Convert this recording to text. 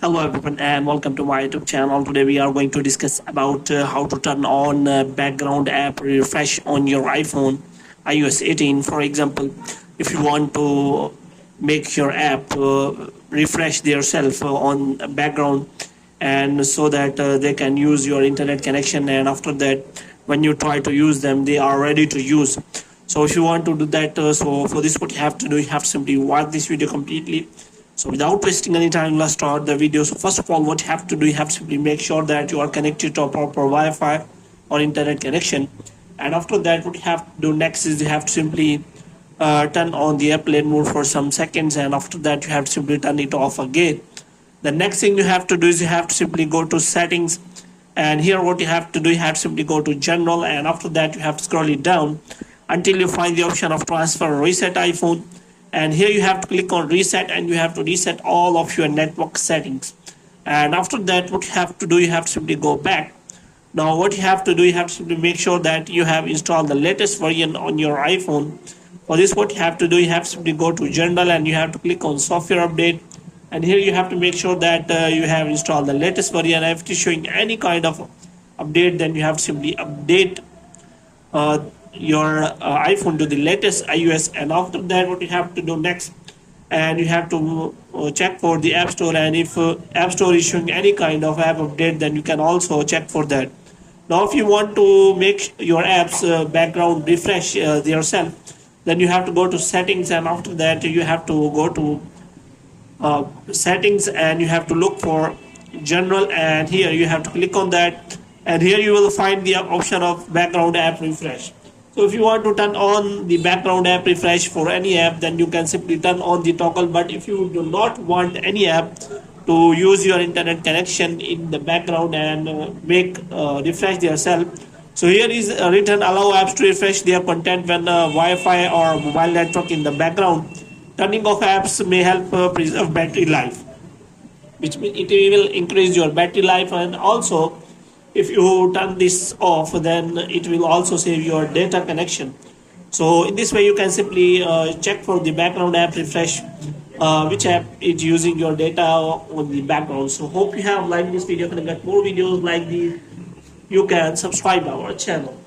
Hello everyone and welcome to my YouTube channel. Today we are going to discuss about how to turn on background app refresh on your iPhone iOS 18. For example, if you want to make your app refresh themselves on background, and so that they can use your internet connection, and after that when you try to use them they are ready to use. So if you want to do that, so for this what you have to do, you have to simply watch this video completely. So without wasting any time, let's start the video. So first of all, what you have to do, you have to simply make sure that you are connected to a proper Wi-Fi or internet connection. And after that, what you have to do next is you have to simply turn on the airplane mode for some seconds, and after that you have to simply turn it off again. The next thing you have to do is you have to simply go to settings, and here what you have to do, you have to simply go to general, and after that you have to scroll it down until you find the option of transfer or reset iPhone. And here you have to click on reset, and you have to reset all of your network settings. And after that what you have to do, you have to simply go back. Now what you have to do, you have to simply make sure that you have installed the latest version on your iPhone. For this what you have to do, you have to simply go to general, and you have to click on software update, and here you have to make sure that you have installed the latest version. If it is showing any kind of update, then you have to simply update your iPhone to the latest iOS. And after that what you have to do next, and you have to check for the App Store, and if App Store is showing any kind of app update, then you can also check for that. Now if you want to make your apps background refresh yourself, then you have to go to settings, and after that you have to go to settings, and you have to look for general, and here you have to click on that, and here you will find the option of background app refresh. So if you want to turn on the background app refresh for any app, then you can simply turn on the toggle. But if you do not want any app to use your internet connection in the background and make refresh themselves, so here is written allow apps to refresh their content when Wi-Fi or mobile network in the background. Turning off apps may help preserve battery life, which means it will increase your battery life. And also if you turn this off, then it will also save your data connection. So in this way you can simply check for the background app refresh, which app is using your data on the background. So hope you have liked this video. Can get more videos like this, you can subscribe our channel.